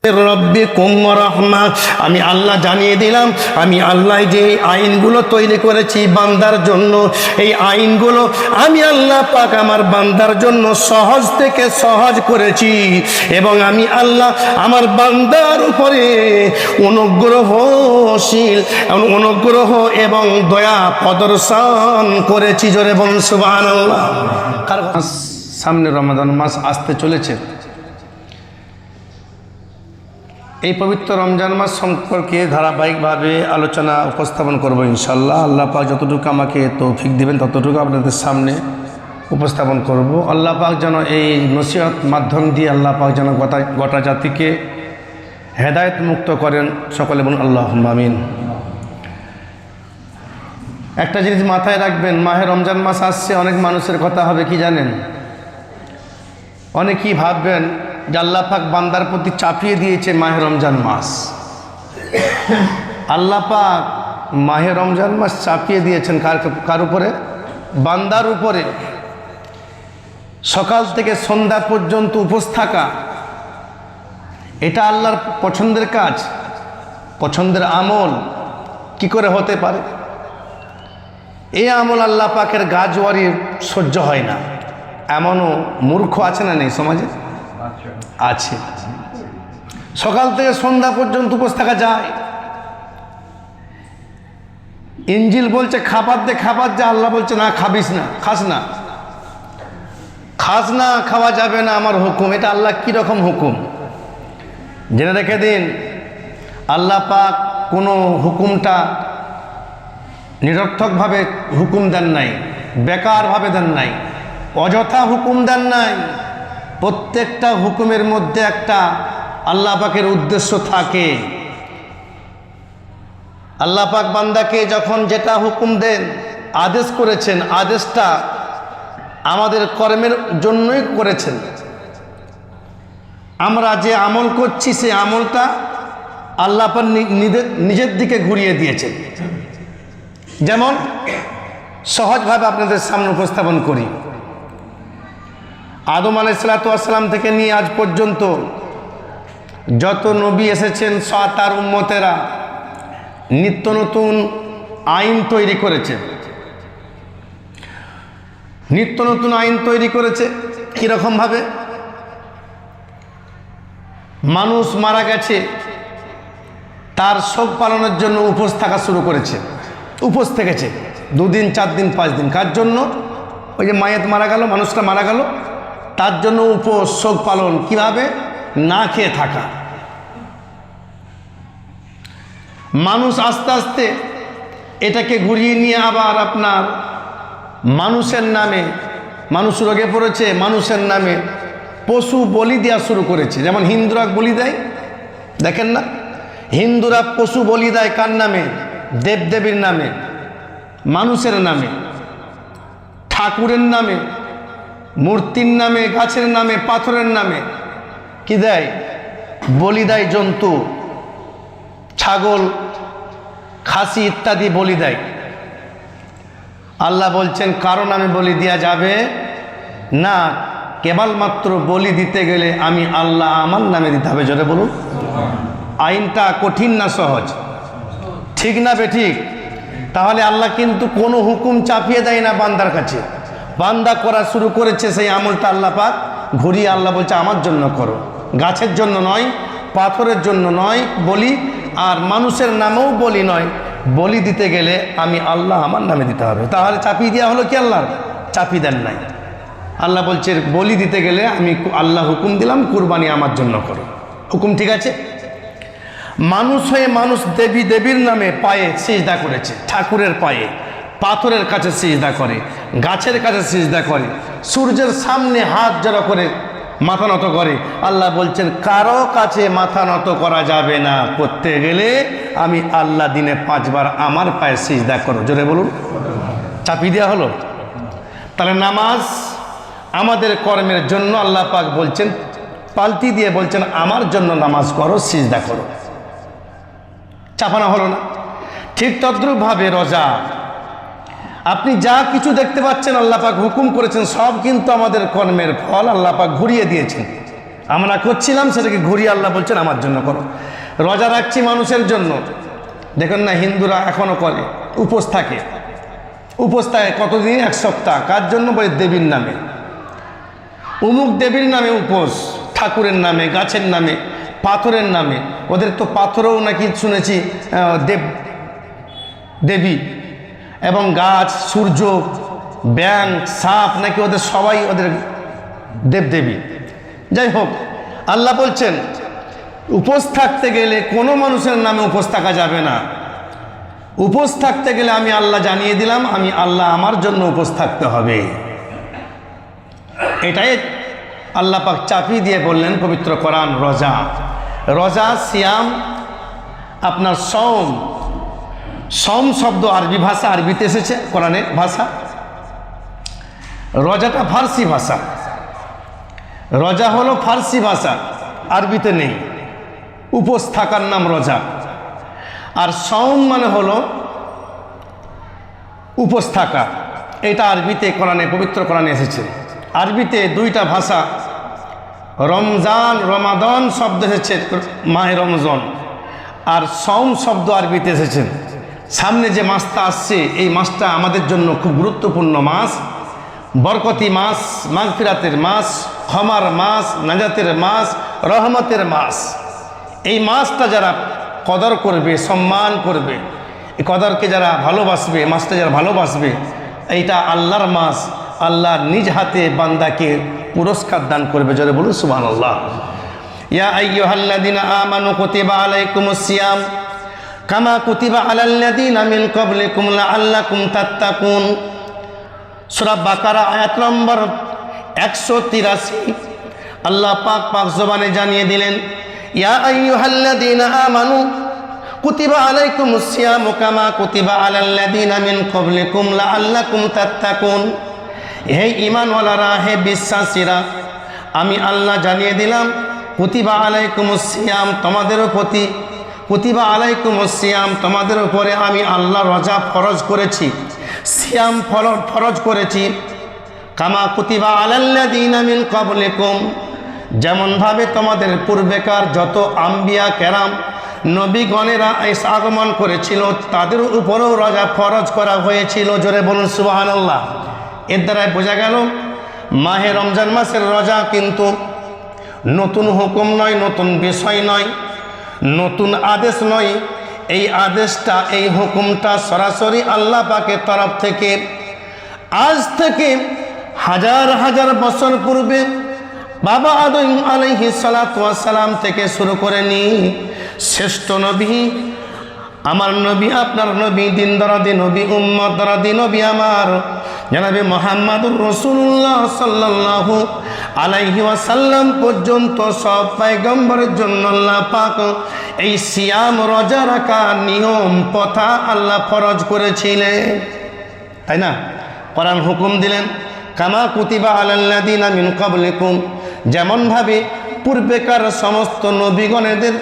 রব্বিকুম রাহমা, আমি আল্লাহ জানিয়ে দিলাম, আমি আল্লাহ যে আইনগুলো তৈরি করেছি বান্দার জন্য, এই আইনগুলো আমি আল্লাহ পাক আমার বান্দার জন্য সহজ থেকে সহজ করেছি, এবং আমি আল্লাহ আমার বান্দার উপরে অনুগ্রহ এবং দয়া প্রদর্শন করেছি। জোরে বলুন সুবহানাল্লাহ। সামনে রমাদান মাস আসতে চলেছে। এই পবিত্র রমজান মাস সম্পর্কে ধারাবাহিকভাবে আলোচনা উপস্থাপন করব ইনশাল্লাহ। আল্লাহ পাক যতটুকু আমাকে তৌফিক দিবেন ততটুকু আপনাদের সামনে উপস্থাপন করব। আল্লাহ পাক যেন এই নসিহত মাধ্যম দিয়ে আল্লাহ পাক যেন গোটা জাতিকে হেদায়েত মুক্ত করেন। সকলে বলুন আল্লাহুম্মা আমিন। একটা জিনিস মাথায় রাখবেন, মাহে রমজান মাস আসছে, অনেক মানুষের কথা হবে কি জানেন, অনেকেই ভাববেন যে আল্লাহ পাক বান্দার প্রতি চাপিয়ে দিয়েছে মাহে রমজান মাস। আল্লাহ পাক মাহে রমজান মাস চাপিয়ে দিয়েছেন কার উপরে? বান্দার উপরে। সকাল থেকে সন্ধ্যা পর্যন্ত উপোস থাকা, এটা আল্লাহর পছন্দের কাজ, পছন্দের আমল কি করে হতে পারে? এই আমল আল্লাহ পাকের গাজওয়ারি সহ্য হয় না, এমনও মূর্খ আছে না নেই সমাজে? আছে। সকাল থেকে সন্ধ্যা পর্যন্ত উপোস থাকা যায়। ইনজিল বলছে খাবার দে, খাবার যা, আল্লাহ বলছে না খাবিস না, খাস না, খাওয়া যাবে না আমার হুকুম। এটা আল্লাহ কি রকম হুকুম জেনে রেখে দিন। আল্লাহ পাক কোনো হুকুমটা নিরর্থকভাবে হুকুম দেন নাই, বেকারভাবে দেন নাই, অযথা হুকুম দেন নাই। প্রত্যেকটা হুকুমের মধ্যে একটা আল্লাহ পাকের উদ্দেশ্য থাকে। আল্লাহ পাক বান্দাকে যখন যেটা হুকুম দেন, আদেশ করেছেন, আদেশটা আমাদের কর্মের জন্যই করেছেন। আমরা যে আমল করছি সেই আমলটা আল্লাহ পাক নিজের দিকে ঘুরিয়ে দিয়েছেন। যেমন সহজভাবে আপনাদের সামনে উপস্থাপন করি। আদম আলাইহিসসালাম থেকে নিয়ে আজ পর্যন্ত যত নবী এসেছেন তার উম্মতেরা নিত্য নতুন আইন তৈরি করেছে। নিত্য নতুন আইন তৈরি করেছে কীরকমভাবে? মানুষ মারা গেছে, তার শোক পালনের জন্য উপোস থাকা শুরু করেছে। উপোস থেকেছে 2 দিন 4 দিন 5 দিন। কার জন্য? ওই যে মায়েত মারা গেল, মানুষটা মারা গেল, তার জন্য উপোস, শোক পালন। কিভাবে? না খেয়ে থাকা। মানুষ আস্তে আস্তে এটাকে ঘুরিয়ে নিয়ে আবার আপনার মানুষের নামে, মানুষ রোগে পড়েছে, মানুষের নামে পশু বলি দেওয়া শুরু করেছে। যেমন হিন্দুরা বলি দেয়, দেখেন না, হিন্দুরা পশু বলি দেয় কার নামে? দেবদেবীর নামে, মানুষের নামে, ঠাকুরের নামে, মূর্তির নামে, গাছের নামে, পাথরের নামে কি দেয়? বলি দেয়। জন্তু, ছাগল, খাসি ইত্যাদি বলি দেয়। আল্লাহ বলছেন কারো নামে বলি দেওয়া যাবে না, কেবলমাত্র বলি দিতে গেলে আমি আল্লাহ আমার নামে দিতে হবে। জোরে বলুন। আইনটা কঠিন না সহজ? ঠিক না বেঠিক? তাহলে আল্লাহ কিন্তু কোনো হুকুম চাপিয়ে দেয় না বান্দার কাছে। বান্দা করা শুরু করেছে, সেই আমলটা আল্লাহ পাক ঘুরিয়ে আল্লাহ বলছে আমার জন্য করো। গাছের জন্য নয়, পাথরের জন্য নয় বলি, আর মানুষের নামেও বলি নয়। বলি দিতে গেলে আমি আল্লাহ আমার নামে দিতে হবে। তাহলে চাপিয়ে দেওয়া হলো কি? আল্লাহর চাপিয়ে দেন নাই। আল্লাহ বলছে বলি দিতে গেলে আমি আল্লাহ হুকুম দিলাম কুরবানি আমার জন্য করো। হুকুম ঠিক আছে। মানুষ হয়ে মানুষ দেবীর নামে পায়ে সিজদা করেছে, ঠাকুরের পায়ে, পাথরের কাছে সিজদা করে, গাছের কাছে সিজদা করে, সূর্যের সামনে হাত জড়ো করে মাথা নত করে। আল্লাহ বলছেন কারো কাছে মাথা নত করা যাবে না, করতে গেলে আমি আল্লাহ দিনে 5 বার আমার পায়ে সিজদা করো। জোরে বলুন। চাপিয়ে দেওয়া হলো। তাহলে নামাজ আমাদের কর্মের জন্য আল্লাহ পাক বলছেন, পাল্টি দিয়ে বলছেন আমার জন্য নামাজ করো, সিজদা করো। চাপানো হলো না? ঠিক তদ্রূপভাবে রোজা, আপনি যা কিছু দেখতে পাচ্ছেন আল্লাহ পাক হুকুম করেছেন, সব কিন্তু আমাদের কর্মের ফল আল্লাহ পাক ঘুরিয়ে দিয়েছেন। আমরা করছিলাম, সেটাকে ঘুরিয়ে আল্লাহ বলছেন আমার জন্য করো। রোজা রাখছি মানুষের জন্য, দেখেন না হিন্দুরা এখনও করে, উপোস থাকে। উপোস থাকে কতদিন? 1 সপ্তাহ। কার জন্য? বলে দেবীর নামে, অমুক দেবীর নামে উপোস, ঠাকুরের নামে, গাছের নামে, পাথরের নামে। ওদের তো পাথরেও নাকি শুনেছি দেবী, এবং গাছ, সূর্য, ব্যাঙ, সাপ, নাকি ওদের সবাই ওদের দেবদেবী। যাই হোক, আল্লাহ বলছেন উপোস থাকতে গেলে কোনো মানুষের নামে উপোস থাকা যাবে না। উপোস থাকতে গেলে আমি আল্লাহ জানিয়ে দিলাম, আমি আল্লাহ আমার জন্য উপোস থাকতে হবে। এটাই আল্লাহ পাক চাপিয়ে দিয়ে বললেন পবিত্র কোরআন। রোজা, রোজা, সিয়াম, আপনার সওম। সওম শব্দ আরবি ভাষা, আরবিতে এসেছে কোরআনের ভাষা। রোজাটা ফার্সি ভাষা, রোজা হলো ফার্সি ভাষা, আরবিতে নেই। উপোস থাকার নাম রোজা। আর সওম মানে হলো উপোস থাকা, এটা আরবিতে কোরআনে, পবিত্র কোরআনে এসেছে। আরবিতে 2টা ভাষা, রমজান, রমাদান শব্দ এসেছে মাহে রমজান, আর সওম শব্দ আরবিতে এসেছে। সামনে যে মাসটা আসছে, এই মাসটা আমাদের জন্য খুব গুরুত্বপূর্ণ মাস, বরকতি মাস, মাগফিরাতের মাস, ক্ষমার মাস, নাজাতের মাস, রহমতের মাস। এই মাসটা যারা কদর করবে, সম্মান করবে, এই কদরকে যারা ভালোবাসবে, মাসটা যারা ভালোবাসবে, এইটা আল্লাহর মাস। আল্লাহ নিজ হাতে বান্দাকে পুরস্কার দান করবে। যারা বলুন সুবহানাল্লাহ। ইয়া আইয়ুহাল্লাযীনা আমানু কুতিবা আলাইকুমুস সিয়াম কামা কুতিবা আলাল্লাযীনা মিন ক্বাবলিকুম লাআল্লাকুম তাত্তাকুন। সূরা বাকারা আয়াত নম্বর 183। আল্লাহ পাক জবানে জানিয়ে দিলেন, ইয়া আইয়ুহাল্লাযীনা আমানু কুতিবা আলাইকুমুস সিয়াম কামা কুতিবা আলাল্লাযীনা মিন ক্বাবলিকুম লাআল্লাকুম তাত্তাকুন। হে ঈমানওয়ালারা, হে বিশ্বাসীরা, আমি আল্লাহ জানিয়ে দিলাম কুতিবা আলাইকুমুস সিয়াম, তোমাদের প্রতি, কুতিবা আলাইকুমুস সিয়াম, তোমাদের উপরে আমি আল্লাহ রোজা ফরজ করেছি, সিয়াম ফরজ করেছি। কামা কুতিবা আলাল্লাযীনা মিন ক্বাবলিকুম, যেমনভাবে তোমাদের পূর্বেকার যত আম্বিয়া কেরাম, নবীগণেরা আগমন করেছিল, তাদের উপরেও রোজা ফরজ করা হয়েছিল। জোরে বলুন সুবহানাল্লাহ। এর দ্বারাই বোঝা গেল মাহে রমজান মাসের রোজা কিন্তু নতুন হুকুম নয়, নতুন বিষয় নয়, নতুন আদেশ নয়। এই আদেশটা, এই হুকুমটা সরাসরি আল্লাহ পাকের তরফ থেকে আজ থেকে হাজার হাজার বছর পূর্বে বাবা আদম আলাইহিস সালাতু ওয়াস সালাম থেকে শুরু করে শ্রেষ্ঠ নবী, আমার নবী, আপনার নবী, দিন দরদি নবী, উম্মত দরদি নবী আমার জনাবে মুহাম্মদুর রাসূলুল্লাহ সাল্লাল্লাহু আলাইহি ওয়াসাল্লাম পর্যন্ত সব পয়গম্বরের জন্য আল্লাহ পাক এই সিয়াম, রোজা রাখা নিয়ম প্রথা আল্লাহ ফরজ করেছিলেন, তাই না? কোরআন হুকুম দিলেন কামা কুতিবা আলাল্লাযীনা মিন ক্বাবলিকুম, যেমনভাবে পূর্বেকার সমস্ত নবীগণেদের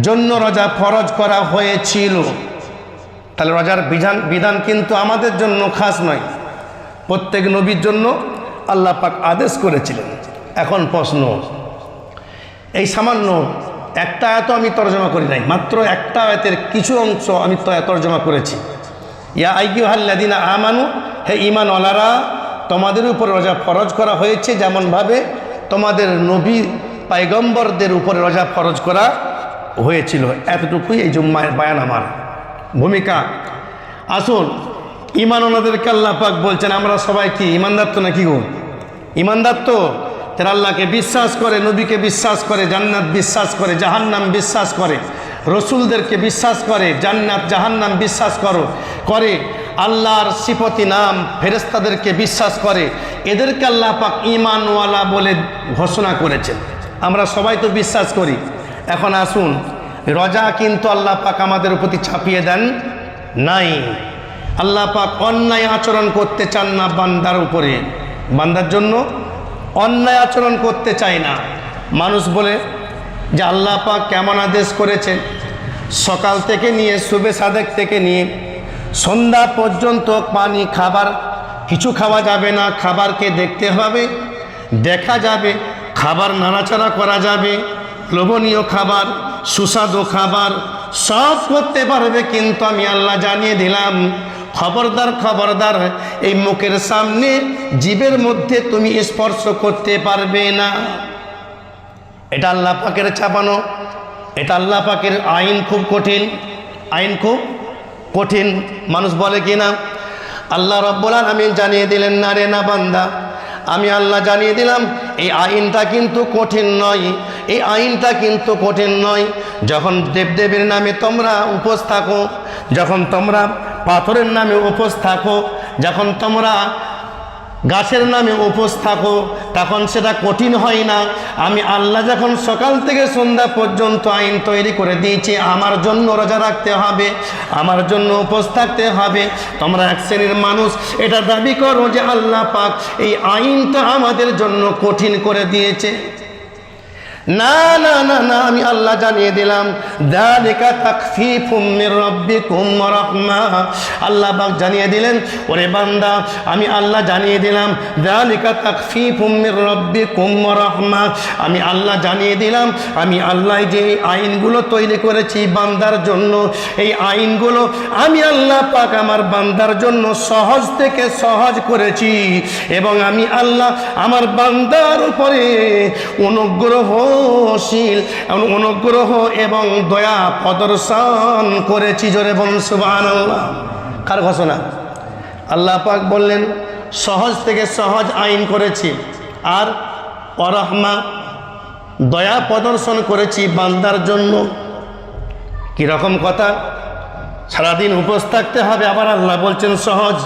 জন্য রোজা ফরজ করা হয়েছিল। তাহলে রোজার বিধান কিন্তু আমাদের জন্য খাস নয়, প্রত্যেক নবীর জন্য আল্লাহ পাক আদেশ করেছিলেন। এখন প্রশ্ন, এই সামান্য একটা আয়াত আমি তরজমা করি নাই, মাত্র একটা আয়াতের কিছু অংশ আমি তরজমা করেছি। ইয়া আইয়ুহাল্লাযীনা আমানু, হে ঈমানওয়ালারা, তোমাদের উপর রোজা ফরজ করা হয়েছে যেমনভাবে তোমাদের নবী পয়গম্বরদের উপরে রোজা ফরজ করা হয়েছিল। এতটুকুই এই জুম্মার বায়ান, আমার ভূমিকা। আসুন, ঈমানওয়ালাদেরকে আল্লাহ পাক বলছেন আমরা সবাই কি ঈমানদার তো নাকি গো? ঈমানদার তো। তারা আল্লাহকে বিশ্বাস করে, নবীকে বিশ্বাস করে, জান্নাত বিশ্বাস করে, জাহান্নাম বিশ্বাস করে, রসুলদেরকে বিশ্বাস করে, জান্নাত জাহান্নাম বিশ্বাস করে, আল্লাহর সিফতি নাম ফেরেশতাদেরকে বিশ্বাস করে। এদেরকে আল্লাহ পাক ঈমানওয়ালা বলে ঘোষণা করেছেন। আমরা সবাই তো বিশ্বাস করি। এখন আসুন, রোজা কিন্তু আল্লাহ পাক আমাদের প্রতি চাপিয়ে দেন নাই। আল্লাহ পাক অন্যায় আচরণ করতে চান না বান্দার উপরে, বান্দার জন্য অন্যায় আচরণ করতে চায় না। মানুষ বলে যে আল্লাহ পাক কেমন আদেশ করেছেন, সকাল থেকে নিয়ে সুবে সাদেক থেকে নিয়ে সন্ধ্যা পর্যন্ত পানি, খাবার কিছু খাওয়া যাবে না, খাবারকে দেখতে হবে, দেখা যাবে, খাবার নাড়াচাড়া করা যাবে, লোভনীয় খাবার, সুস্বাদু খাবার সব করতে পারবে, কিন্তু আমি আল্লাহ জানিয়ে দিলাম খবরদার খবরদার, এই মুখের সামনে জিভের মধ্যে তুমি স্পর্শ করতে পারবে না। এটা আল্লাহ পাকের চাপানো, এটা আল্লাহ পাকের আইন। খুব কঠিন আইন, খুব কঠিন। মানুষ বলে কি না, আল্লাহ রাব্বুল আলামিন জানিয়ে দিলেন না রে না বান্দা, আমি আল্লাহ জানিয়ে দিলাম এই আইনটা কিন্তু কঠিন নয়, এই আইনটা কিন্তু কঠিন নয়। যখন দেবদেবীর নামে তোমরা উপোস থাকো, যখন তোমরা পাথরের নামে উপোস থাকো, যখন তোমরা গাছের নামে উপোস থাকো, তখন সেটা কঠিন হয় না। আমি আল্লাহ যখন সকাল থেকে সন্ধ্যা পর্যন্ত আইন তৈরি করে দিয়েছি, আমার জন্য রোজা রাখতে হবে, আমার জন্য উপোস থাকতে হবে। তোমরা এক শ্রেণীর মানুষ এটা দাবি করো যে আল্লাহ পাক এই আইনটা আমাদের জন্য কঠিন করে দিয়েছে। না না না না, আমি আল্লাহ জানিয়ে দিলাম যালিকা তাখফীফুম মির রাব্বিকুম ওয়া রাহমাহ। আল্লাহ পাক জানিয়ে দিলেন, ওরে বান্দা আমি আল্লাহ জানিয়ে দিলাম যালিকা তাখফীফুম মির রাব্বিকুম ওয়া রাহমাহ। আমি আল্লাহ জানিয়ে দিলাম, আমি আল্লাহ যে আইনগুলো তৈরি করেছি বান্দার জন্য, এই আইনগুলো আমি আল্লাহ পাক আমার বান্দার জন্য সহজ থেকে সহজ করেছি, এবং আমি আল্লাহ আমার বান্দার উপরে অনুগ্রহ এবং দয়া প্রদর্শন করেছি। জোরে বলুন সুবহানাল্লাহ। কার ঘোষণা? আল্লাহ পাক বললেন সহজ থেকে সহজ আইন করেছি, আর ওয়ারাহমা দয়া প্রদর্শন করেছি বান্দার জন্য। কীরকম কথা? সারাদিন উপোস থাকতে হবে, আবার আল্লাহ বলছেন সহজ।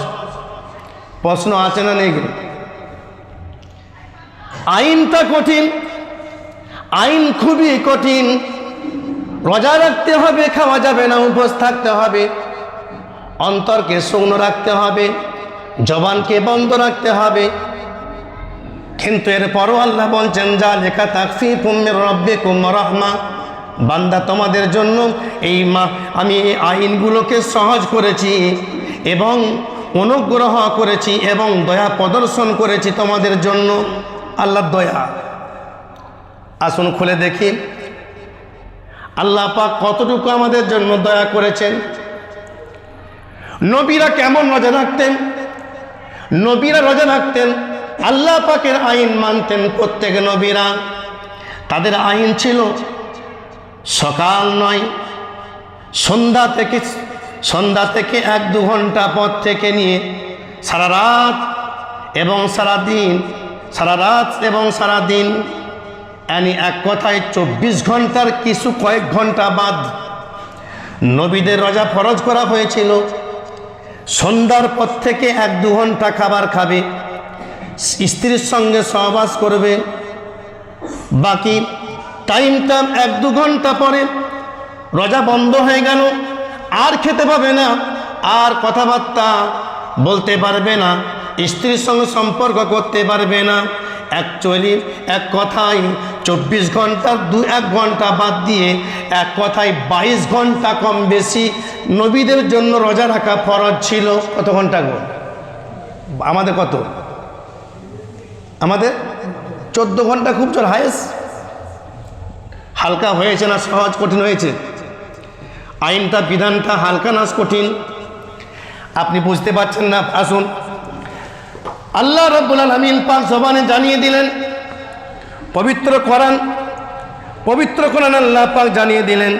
প্রশ্ন আছে না নেই? আইনটা কঠিন, আইন খুবই কঠিন। রোজা রাখতে হবে, খাওয়া যাবে না, উপোস থাকতে হবে, অন্তরকে শুকনো রাখতে হবে, জবানকে বন্ধ রাখতে হবে। কিন্তু এরপরও আল্লাহ বলছেন যালিকা তাখফীফুম মির রাব্বিকুম ওয়া রাহমাহ, বান্দা তোমাদের জন্য আমি এই আইনগুলোকে সহজ করেছি এবং অনুগ্রহ করেছি এবং দয়া প্রদর্শন করেছি তোমাদের জন্য। আল্লাহর দয়া। আসুন খুলে দেখি আল্লাহ পাক কতটুকু আমাদের জন্য দয়া করেছেন। নবীরা কেমন রোজা রাখতেন? নবীরা রোজা রাখতেন, আল্লাহ পাকের আইন মানতেন। প্রত্যেক নবীরা তাদের আইন ছিল সকাল নয়, সন্ধ্যা থেকে 1-2 ঘন্টা পর থেকে নিয়ে সারা রাত এবং সারা দিন, এক কথায় 24 ঘন্টার কিছু কয়েক ঘন্টা বাদ নবীদের রোজা ফরজ করা হয়েছিল। সন্ধ্যার পর থেকে 1-2 ঘন্টা খাবার খাবে, স্ত্রীর সঙ্গে সহবাস করবে, বাকি টাইমটা 1-2 ঘন্টা পরে রোজা বন্ধ হয়ে গেল, আর খেতে পাবে না, আর কথাবার্তা বলতে পারবে না, স্ত্রীর সঙ্গে সম্পর্ক করতে পারবে না। অ্যাকচুয়ালি এক কথায় 24 ঘন্টার 2-1 ঘন্টা বাদ দিয়ে এক কথায় 22 ঘন্টা কম বেশি নবীদের জন্য রোজা রাখা ফরজ ছিল। কত ঘন্টা গো? আমাদের কত? আমাদের 14 ঘন্টা খুব জোর হায়েস্ট। হালকা হয়েছে না সহজ কঠিন হয়েছে? আইনটা বিধানটা হালকা না কঠিন? আপনি বুঝতে পারছেন না? আসুন আল্লাহ রাব্বুল আলামিন পাক জবানে জানিয়ে দিলেন, পবিত্র কোরআন আল্লাহ পাক জানিয়ে দিলেন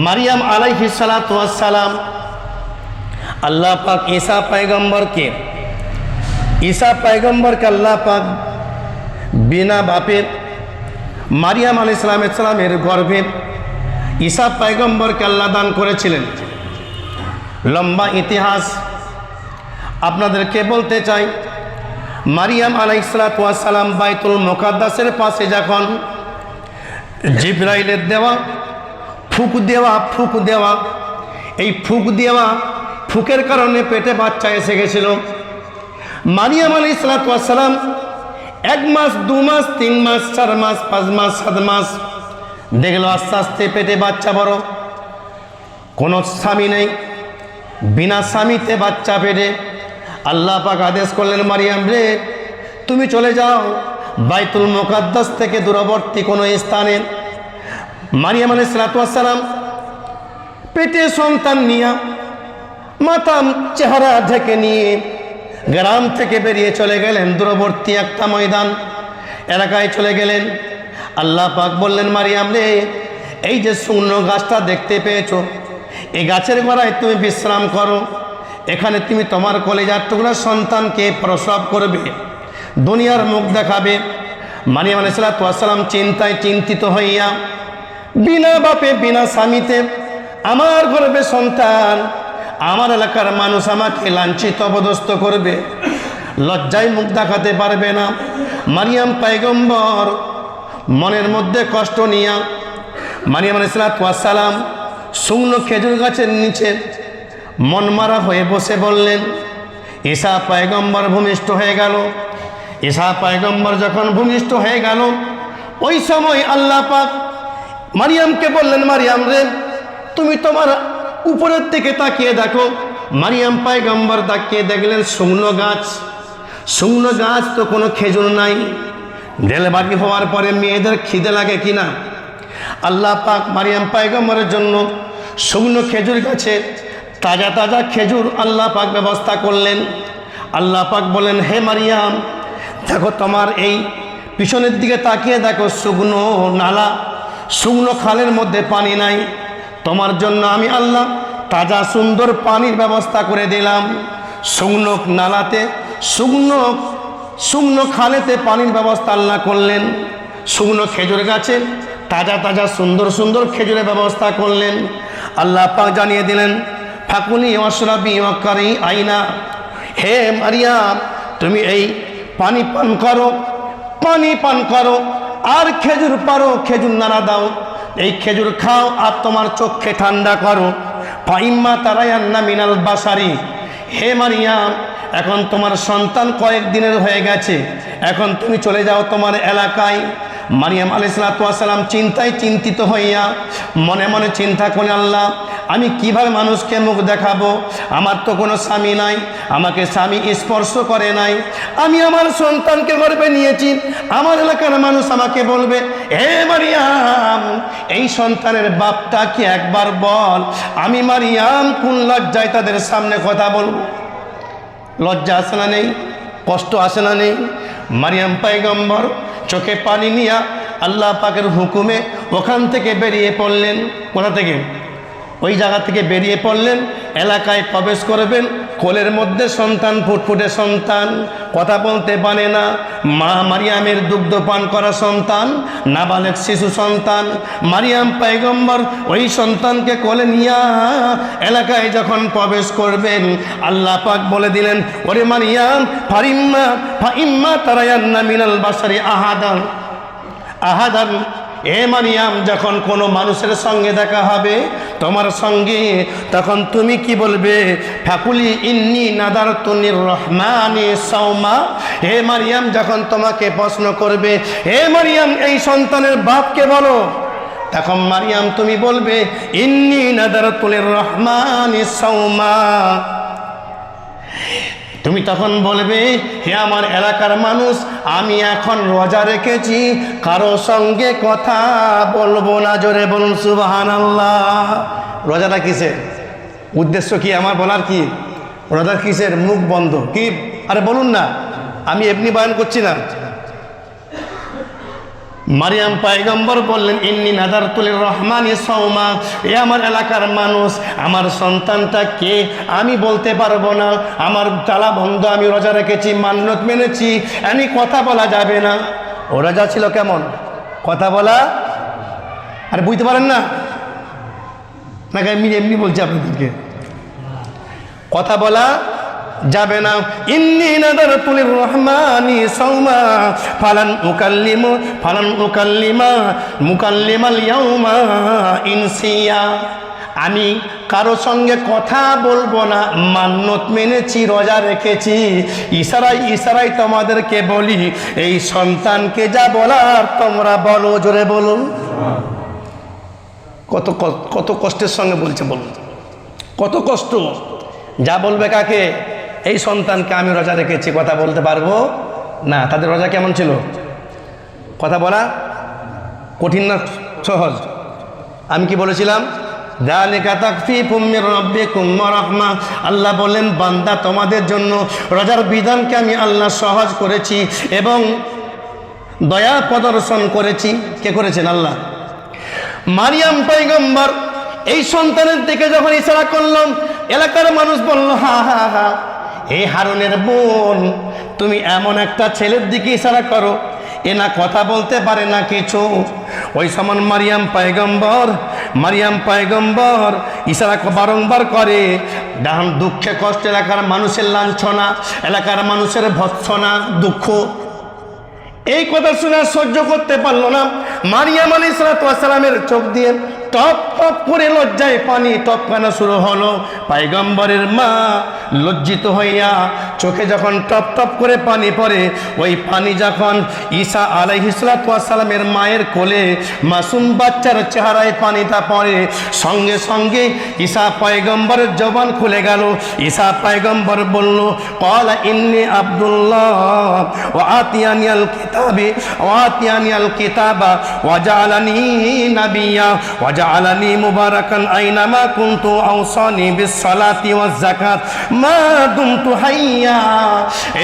মারিয়াম আলাইহিস সালাতু ওয়াস সালাম, আল্লাহ পাক ঈসা পয়গম্বরকে আল্লাহ পাক বিনা বাপের মারিয়াম আলাইহিস সালামের গর্ভে ঈসা পয়গম্বরকে আল্লাহ দান করেছিলেন। লম্বা ইতিহাস আপনাদেরকে বলতে চাই। মারিয়াম আলাইহিস সালাম বাইতুল মুকাদ্দাসের পাশে যখন জিবরাইলের দেওয়া ফুক দেওয়া এই ফুকের কারণে পেটে বাচ্চা এসে গেছিল। মারিয়াম আলাইহিস সালাম 1 মাস 2 মাস 3 মাস 4 মাস 5 মাস 7 মাস দেখলো আস্তে আস্তে পেটে বাচ্চা বড়, কোনো স্বামী নেই, বিনা স্বামীতে বাচ্চা পেটে। আল্লাহ পাক আদেশ করলেন, মারিয়াম রে তুমি চলে যাও বাইতুল মুকাদ্দাস থেকে দূরবর্তী কোনো স্থানে। মারিয়াম আলাইহিস সালাম পেটে সন্তান নিয়ে, মাথা চেহারা ঢেকে নিয়ে গ্রাম থেকে বেরিয়ে চলে গেলেন দূরবর্তী একটা ময়দান এলাকায় চলে গেলেন। আল্লাহ পাক বললেন, মারিয়াম রে, এই যে শুকনো গাছটা দেখতে পেয়েছো, এই গাছের গোড়ায় তুমি বিশ্রাম করো। এখানে তুমি তোমার কলেজার টুকরা সন্তানকে প্রসব করবে, দুনিয়ার মুখ দেখাবে। মারিয়াম আলাইহিস সালাম চিন্তায় চিন্তিত হইয়া, বিনা বাপে বিনা স্বামীতে আমার গর্ভে সন্তান, আমার এলাকার মানুষ আমাকে লাঞ্ছিত অপদস্থ করবে, লজ্জায় মুখ দেখাতে পারবে না। মারিয়াম পয়গম্বর মনের মধ্যে কষ্ট নিয়া মারিয়াম আলাইহিস সালাম শুকনো খেজুর গাছের নিচে মন মারা হয়ে বসে বললেন। ঈসা পয়গম্বর ভূমিষ্ঠ হয়ে গেল। ঈসা পয়গম্বর যখন ভূমিষ্ঠ হয়ে গেল, ওই সময় আল্লাহ পাক মারিয়ামকে বললেন, মারিয়াম রে, তুমি তোমার উপরের দিকে তাকিয়ে দেখো। মারিয়াম পয়গম্বর তাকিয়ে দেখলেন শুকনো গাছ। শুকনো গাছ তো কোনো খেজুর নাই। ডেলিভারি হওয়ার পরে মেয়েদের খিদে লাগে কিনা? আল্লাহ পাক মারিয়াম পয়গম্বরের জন্য শুকনো খেজুর গাছে তাজা তাজা খেজুর আল্লাহ পাক ব্যবস্থা করলেন। আল্লাহ পাক বলেন, হে মারিয়াম, দেখো তোমার এই পিছনের দিকে তাকিয়ে দেখো, শুকনো নালা, শুকনো খালের মধ্যে পানি নাই। তোমার জন্য আমি আল্লাহ তাজা সুন্দর পানির ব্যবস্থা করে দিলাম। শুকনো নালাতে, শুকনো খালেতে পানির ব্যবস্থা আল্লাহ করলেন। শুকনো খেজুর গাছে তাজা তাজা সুন্দর সুন্দর খেজুরের ব্যবস্থা করলেন। আল্লাহ পাক জানিয়ে দিলেন, ফাকুলি ওয়াশরাবি ওয়াকারি আইনা, হে মারিয়াম, তুমি এই পানি পান করো, পানি পান করো, আর খেজুর পারো, খেজুর নাড়া দাও, এই খেজুর খাও আর তোমার চোখকে ঠান্ডা করো। ফাইম্মা তারায়ান্না মিনাল বাসারি, হে মারিয়াম, এখন তোমার সন্তান কয়েকদিনের হয়ে গেছে, এখন তুমি চলে যাও তোমার এলাকায়। মারিয়াম আলাইহিস সালাম চিন্তায় চিন্তিত হইয়া মনে মনে চিন্তা করে, আল্লাহ, আমি কিভাবে মানুষকে মুখ দেখাবো? আমার তো কোনো স্বামী নাই, আমাকে স্বামী স্পর্শ করে নাই, আমি আমার সন্তানকে গর্ভে নিয়েছি, আমার এলাকার মানুষ আমাকে বলবে, হে মারিয়াম, এই সন্তানের বাপটা কি একবার বল। আমি মারিয়াম কোন লজ্জায় তাদের সামনে কথা বলবো? লজ্জা আসে না নেই? কষ্ট আসে না নেই? মারিয়াম পয়গম্বর চোখে পানি নিয়া আল্লাহ পাকের হুকুমে ওখান থেকে বেরিয়ে পড়লেন। কোথা থেকে? ওই জায়গা থেকে বেরিয়ে পড়লেন, এলাকায় প্রবেশ করবেন। কোলের মধ্যে সন্তান, ফুটফুটে সন্তান, কথা বলতে পারে না, মা মারিয়ামের দুগ্ধ পান করা সন্তান, নাবালেগ শিশু সন্তান। মারিয়াম পয়গম্বর ওই সন্তানকে কোলে নিয়া এলাকায় যখন প্রবেশ করবেন, আল্লাহ পাক বলে দিলেন, ওরে মারিয়াম, ফাইম্মা তারায়ান্না মিনাল বাসারি আহাদান, এ মারিয়াম, যখন কোনো মানুষের সঙ্গে দেখা হবে তোমার সঙ্গে, তখন তুমি কি বলবে? ফাকুলি ইন্নি নাদারতু লিররহমানি সাওমা। হে মারিয়াম, যখন তোমাকে প্রশ্ন করবে, হে মারিয়াম, এই সন্তানের বাপকে বলো, তখন মারিয়াম তুমি বলবে, ইন্নি নাদারতু লিররহমানি সাওমা। তুমি তখন বলবে, হে আমার এলাকার মানুষ, আমি এখন রোজা রেখেছি, কারো সঙ্গে কথা বলবো না। জোরে বলুন সুবহানাল্লাহ। রোজাটা কিসের উদ্দেশ্য? কি আমার বলার? কি রোজা কিসের? মুখ বন্ধ। কি? আরে বলুন না, আমি এমনি বয়ান করছি না। মারিয়াম পয়গম্বর বললেন, ইন্নি নাদারতু লিররহমানি সাওমা। এ আমার এলাকার মানুষ, আমার সন্তানটা কে আমি বলতে পারবো না, আমার তালা বন্ধ, আমি রোজা রেখেছি, মান্যত মেনেছি, আমি কথা বলা যাবে না। ও রোজা ছিল কেমন? কথা বলা। আর বুঝতে পারেন না নাকি? আমি এমনি বলছি আপনাদেরকে, কথা বলা যাবে না। ইন্নী নাদারতু লিররহমানি সাওমা ফালান মুকাল্লিমাল ইয়াউমা ইনসিয়া। আমি কারো সঙ্গে কথা বলবো না, মান্যত মেনেছি, রোজা রেখেছি। ইশারায় তোমাদেরকে বলি, এই সন্তানকে যা বলার তোমরা বলো। জোরে বলুন। কত কষ্টের সঙ্গে বলছে, বলুন, কত কষ্ট। যা বলবে কাকে? এই সন্তানকে আমি রোজা রেখেছি, কথা বলতে পারবো না, তাদের রোজা কেমন ছিল? কথা বলা কঠিন না সহজ? আমি কি বলেছিলাম? যালিকা তাখফীফুম মির রাব্বিকুম ওয়া রাহমা। আল্লাহ বলেন, বান্দা তোমাদের জন্য রোজার বিধানকে আমি আল্লাহ সহজ করেছি এবং দয়া প্রদর্শন করেছি। কে করেছেন? আল্লাহ। মারিয়াম পয়গম্বর এই সন্তানের দিকে যখন ইশারা করলাম, এলাকার মানুষ বলল, হা হা হা, এই হারুনের বোন, তুমি এমন একটা ছেলের দিকে ইশারা করো, এ না কথা বলতে পারে না কিছু। ওই সময় মারিয়াম পয়গম্বর ইশারা বারংবার করে, দুঃখে কষ্টে এলাকার মানুষের লাঞ্ছনা, এলাকার মানুষের ভৎসনা, দুঃখ, এই কথা শুনে সহ্য করতে পারলো না। মারিয়াম আলাইহিস সালামের চোখ দিয়ে টপ টপ করে লজ্জায় পানি টপকানো শুরু হলো। পয়গম্বরের মা লজ্জিত হইয়া চোখে যখন টপ টপ করে পানি পড়ে, ওই পানি যখন ঈসা আলাইহিস সালামের মায়ের কোলে মাসুম বাচ্চার চেহারায় পানিটা পড়ে, সঙ্গে সঙ্গে ঈসা পয়গম্বরের জবান খুলে গেল। ঈসা পয়গম্বর বলল, ক্বালা ইন্নী আব্দুল্লাহ ওয়া আতিয়ানিয়াল কিতাবা ওয়া জাআলানি নাবিয়্যা ওয়া জাআলানি মুবারাকান আইনামা কুনতু আওসানি বিস-সালাতি ওয়াজ-যাকাত মা দুমতু হাইয়্যা।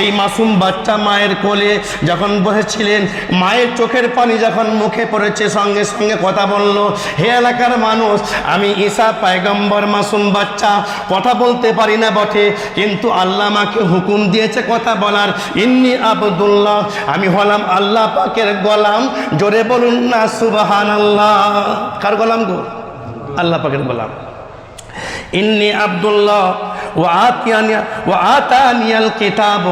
এই মাসুম বাচ্চা মায়ের কোলে যখন বসেছিলেন, মায়ের চোখের পানি যখন মুখে পড়েছে, সঙ্গে সঙ্গে কথা বলল, হে এলাকার মানুষ, আমি ঈসা পয়গম্বর মাসুম বাচ্চা, কথা বলতে পারি না বটে, কিন্তু আল্লাহ আমাকে হুকুম দিয়েছে কথা বলার। ইন্নী আব্দুল্লাহ, আমি হলাম আল্লাহ পাকের গোলাম। জোরে বলুন না সুবহানাল্লাহ। কার গোলাম গো? আল্লাহ পাকের গোলাম। ইন্নী আব্দুল্লাহ ওয়া আতানিয়াল কিতাব,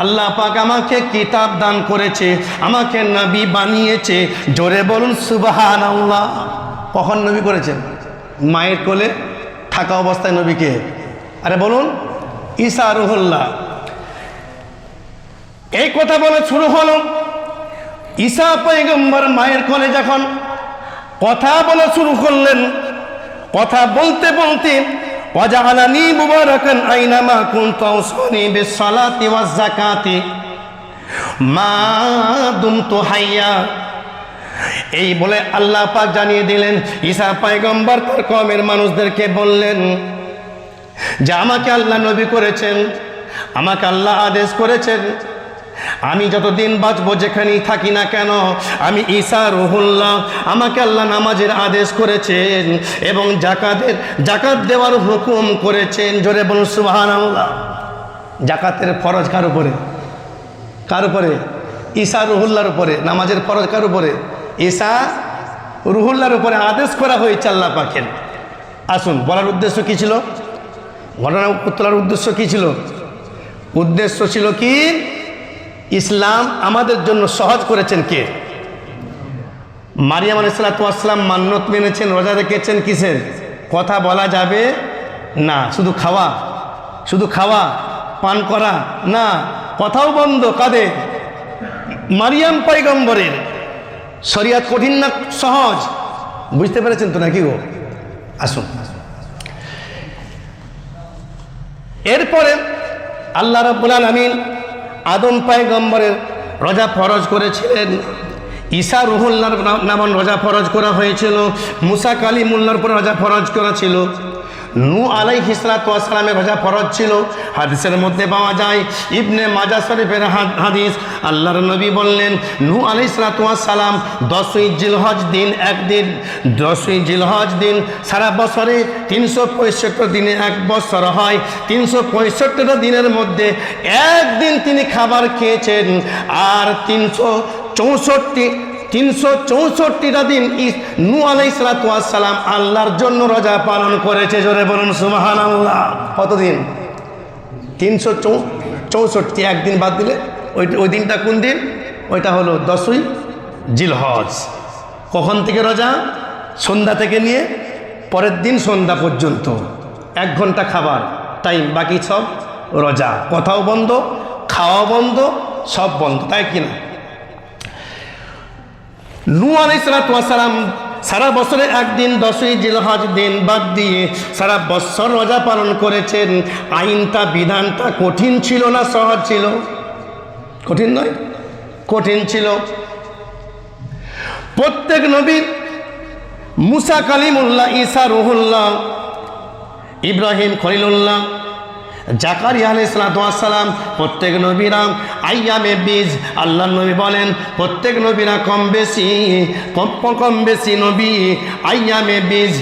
আল্লাহ পাক আমাকে কিতাব দান করেছে, আমাকে নবী বানিয়েছে। জোরে বলুন সুবহানাল্লাহ। কখন নবী করেছেন? মায়ের কোলে থাকা অবস্থায় নবীকে। আরে বলুন, ঈসা রুহুল্লাহ। এই কথা বলে শুরু হলো। ঈসা পয়গম্বর মায়ের কোলে যখন কথা বলা শুরু করলেন, কথা বলতে বলতে, ওয়াজআলানি মুবারাকান আইনামা কুনতু আওসানি বিস-সালাতি ওয়াজ-যাকাতি মা দুমতু হাইয়্যা, এই বলে আল্লাহ পাক জানিয়ে দিলেন, ঈসা পয়গম্বর তার কওমের মানুষদেরকে বললেন যে আমাকে আল্লাহ নবী করেছেন, আমাকে আল্লাহ আদেশ করেছেন, আমি যতদিন বাঁচবো, যেখানেই থাকি না কেন, আমি ঈসা রুহুল্লাহ, আমাকে আল্লাহ নামাজের আদেশ করেছেন এবং জাকাত দেওয়ার হুকুম করেছেন। জোরে বলুন সুবহানাল্লাহ। জাকাতের ফরজ কার উপরে? কার উপরে? ঈসা রুহুল্লাহর উপরে। নামাজের ফরজ কার উপরে? ঈসা রুহুল্লাহর উপরে আদেশ করা হয়েছে আল্লাহ পাকের। আসুন, বলার উদ্দেশ্য কি ছিল? ঘটনা তোলার উদ্দেশ্য কি ছিল? উদ্দেশ্য ছিল কি? ইসলাম আমাদের জন্য সহজ করেছেন কে? মারিয়াম আলাইহিস সালাম মান্নত মেনেছেন, রোজা রেখেছেন কিসের? কথা বলা যাবে না, শুধু খাওয়া পান করা না, কথাও বন্ধ। কাদের? মারিয়াম পয়গম্বরের। শরিয়াত কঠিন না সহজ? বুঝতে পেরেছেন তো নাকি গো? আসুন, এরপরে আল্লাহ রাব্বুল আলামিন আদম পয়গম্বরের রোজা ফরজ করেছিলেন, ঈসা রুহুল্লাহর নামে রোজা ফরজ করা হয়েছিল, মুসা কালিমুল্লাহর উপর রোজা ফরজ করা ছিল, নূহ আলাইহিস সালামের রোজা ফরজ ছিল। হাদিসের মধ্যে পাওয়া যায়, ইবনে মাজাহ শরীফের হাদিস, আল্লাহর নবী বললেন, নূহ আলাইহিস সালাম 10ই জিলহজ দিন, একদিন 10ই জিলহজ দিন, সারা বছরে 365 দিনে এক বছর হয়, 365টা দিনের মধ্যে একদিন তিনি খাবার খেয়েছেন, আর 364টা দিন নূহ আলাইহিস সালাম আল্লাহর জন্য রোজা পালন করেছে। জোরে বলুন সুবহানাল্লাহ। কতদিন? 364। একদিন বাদ দিলে ওই দিনটা কোন দিন? ওইটা হলো 10ই জিলহজ। কখন থেকে রোজা? সন্ধ্যা থেকে নিয়ে পরের দিন সন্ধ্যা পর্যন্ত 1 ঘন্টা খাবার টাইম, বাকি সব রোজা। কথাও বন্ধ, খাওয়াও বন্ধ, সব বন্ধ, তাই কিনা? নূহ আলাইহিস সালাম সারা বছরে একদিন 10ই জিলহজ দিন বাদ দিয়ে সারা বছর রোজা পালন করেছেন। আইনটা, বিধানটা কঠিন ছিল না সহজ ছিল? কঠিন নয়? কঠিন ছিল। প্রত্যেক নবী, মুসা কালিমুল্লাহ, ঈসা রুহুল্লাহ, ইব্রাহিম খলিলুল্লাহ, জাকারিয়া আলাইহিস সালাতু ওয়াস সালাম, প্রত্যেক নবীরা আইয়ামে বীজ, আল্লাহর নবী বলেন প্রত্যেক নবীরা কম বেশি নবী আইয়ামে বীজ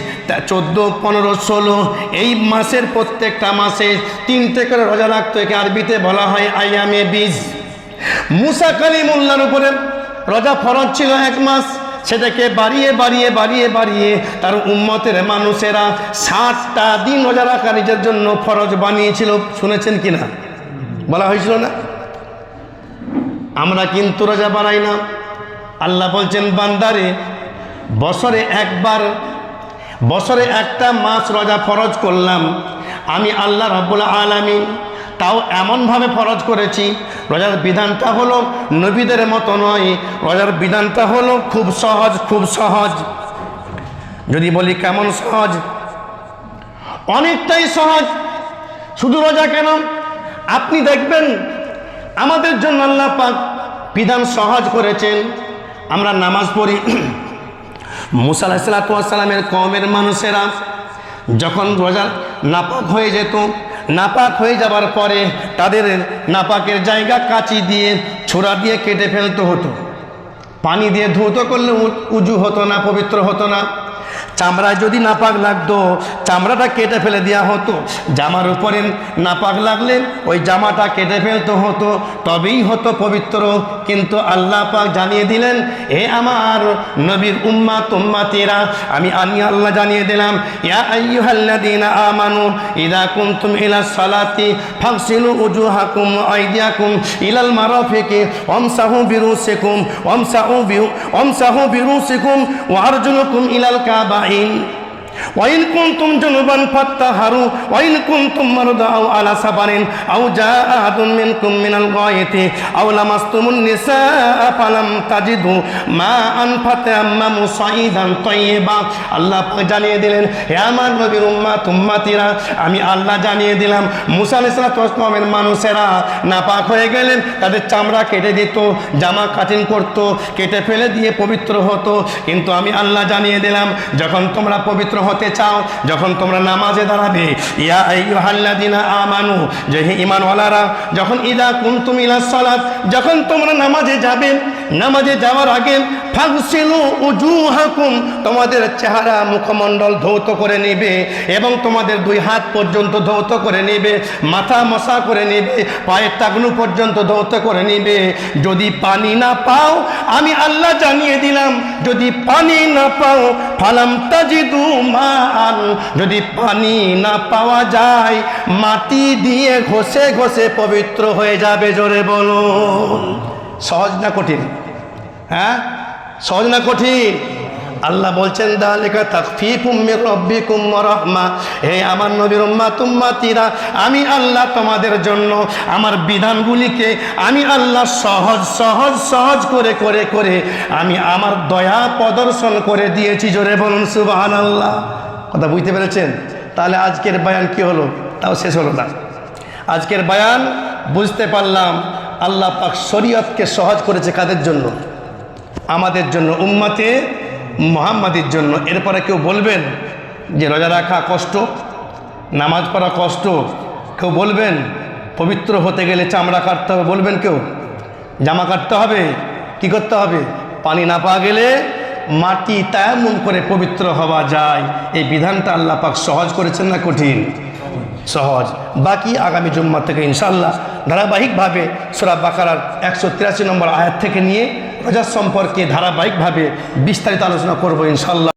14, 15, 16 এই মাসের প্রত্যেকটা মাসে 3টে করে রোজা রাখতো। একে আরবিতে বলা হয় আইয়ামে বীজ। মুসা কালিমুল্লাহর উপরে রোজা ফরজ ছিল 1 মাস, সেটাকে বাড়িয়ে তার উম্মতের মানুষেরা 60টা দিন রোজা রাখা নিজের জন্য ফরজ বানিয়েছিল। শুনেছেন কিনা? বলা হয়েছিল না? আমরা কিন্তু রোজা বানাই না। আল্লাহ বলছেন বান্দারে, বছরে একটা মাস রোজা ফরজ করলাম আমি আল্লাহ রাব্বুল আলামিন। তাও এমনভাবে ফরজ করেছি, রোজার বিধানটা হলো নবীদের মতো নয়, রোজার বিধানটা হলো খুব সহজ। যদি বলি কেমন সহজ? অনেকটাই সহজ। শুধু রোজা কেন, আপনি দেখবেন আমাদের জন্য আল্লাহ পাক বিধান সহজ করেছেন। আমরা নামাজ পড়ি, মুসা আলাইহিস সালাতু ওয়াস সালামের কওমের মানুষেরা যখন রোজা নাপাক হয়ে যেত, নাপাক হয়ে যাবার পরে তাদের নাপাকের জায়গা কাঁচি দিয়ে, ছোরা দিয়ে কেটে ফেলতে হতো। পানি দিয়ে ধৌত করলে উজু হতো না, পবিত্র হতো না। চামড়ায় যদি নাপাক লাগতো, চামড়াটা কেটে ফেলে দেওয়া হতো। জামার উপরে নাপাক লাগলে ওই জামাটা কেটে ফেলতে হতো, তবেই হতো পবিত্র। কিন্তু আল্লাহ পাক জানিয়ে দিলেন, হে আমার নবীর উম্মাতিরা, আমি আল্লাহ জানিয়ে দিলাম, ইয়া আইয়ুহাল্লাযীনা আমানু ইযা কুনতুম ইলাস সালাতি ফাগসিলু উজুহাকুম ওয়া আইদিয়াকুম ইলাল মারাফিকি ওয়ামসাহু বিরুসিকুম ওয়া আরজুলাকুম ইলাল কাবাইন ওয়াইন কুনতুম জুনুবান ফাত্তাহারু ওয়াইন কুনতুম মারদা আও আলা সাফারিন আও জাআ আহাদুম মিনকুম মিনাল গায়তি আও লামাসতুমুন নিসা ফালাম তাজিদু মাআন ফাতায়াম্মামু সাঈদান তাইয়্যিবা। আল্লাহ জানিয়ে দিলেন, হে আমার নবীর উম্মাতিরা, আমি আল্লাহ জানিয়ে দিলাম, মুসা আলাইহিস সালামের মানুষেরা নাপাক হয়ে গেলেন, তাদের চামড়া কেটে দিত, জামা কাটিং করত, কেটে ফেলে দিয়ে পবিত্র হতো। কিন্তু আমি আল্লাহ জানিয়ে দিলাম, যখন তোমরা পবিত্র হতে চাও, যখন তোমরা নামাজে দাঁড়াবে, ইয়া আইয়ুহাল্লাযীনা আমানু, যে হে ঈমানওয়ালারা, যখন ইযা কুনতুম ইলাস সালাত, যখন তোমরা নামাজে যাবে, নামাজে যাওয়ার আগে ফাগসিলু উজুহাকুম, তোমাদের চেহারা মুখমণ্ডল ধৌত করে নেবে এবং তোমাদের 2 হাত পর্যন্ত ধৌত করে নেবে, মাথা মসা করে নেবে, পায়ের টাকনু পর্যন্ত ধৌত করে নেবে। যদি পানি না পাও, আমি আল্লাহ জানিয়ে দিলাম, যদি পানি না পাও ফালাম তাজিদু মান, যদি পানি না পাওয়া যায় মাটি দিয়ে ঘষে পবিত্র হয়ে যাবে। জোরে বলুন, সহজ না কঠিন? হ্যাঁ, সহজ না কঠিন? আল্লাহ বলছেন, যালিকা তাখফীফুম মির রাব্বিকুম ওয়া রাহমা, হে আমার নবীর উম্মাতিরা, আমি আল্লাহ তোমাদের জন্য আমার বিধানগুলিকে আমি আল্লাহ সহজ করে আমি আমার দয়া প্রদর্শন করে দিয়েছি। জোরে বলুন সুবহানাল্লাহ। কথা বুঝতে পেরেছেন? তাহলে আজকের বয়ান কি হলো? তাও শেষ হলো না। আজকের বয়ান বুঝতে পারলাম আল্লাহ পাক শরীয়তকে সহজ করেছে কাদের জন্য? আমাদের জন্য, উম্মতে মুহাম্মাদির জন্য। এরপরে কেউ বলবেন যে রোজা রাখা কষ্ট, নামাজ পড়া কষ্ট, কেউ বলবেন পবিত্র হতে গেলে চামড়া কাটতে হবে, বলবেন কেউ জামা কাটতে হবে, কি করতে হবে? পানি না পাওয়া গেলে মাটি তায়াম্মুম করে পবিত্র হওয়া যায়। এই বিধানটা আল্লাহ পাক সহজ করেছেন না কঠিন? সহজ। বাকি আগামী জুম্মা থেকে ইনশাআল্লাহ ধারাবাহিকভাবে সূরা বাকারার 183 নম্বর আয়াত থেকে নিয়ে রোজা সম্পর্কে ধারাবাহিকভাবে বিস্তারিত আলোচনা করব ইনশাআল্লাহ।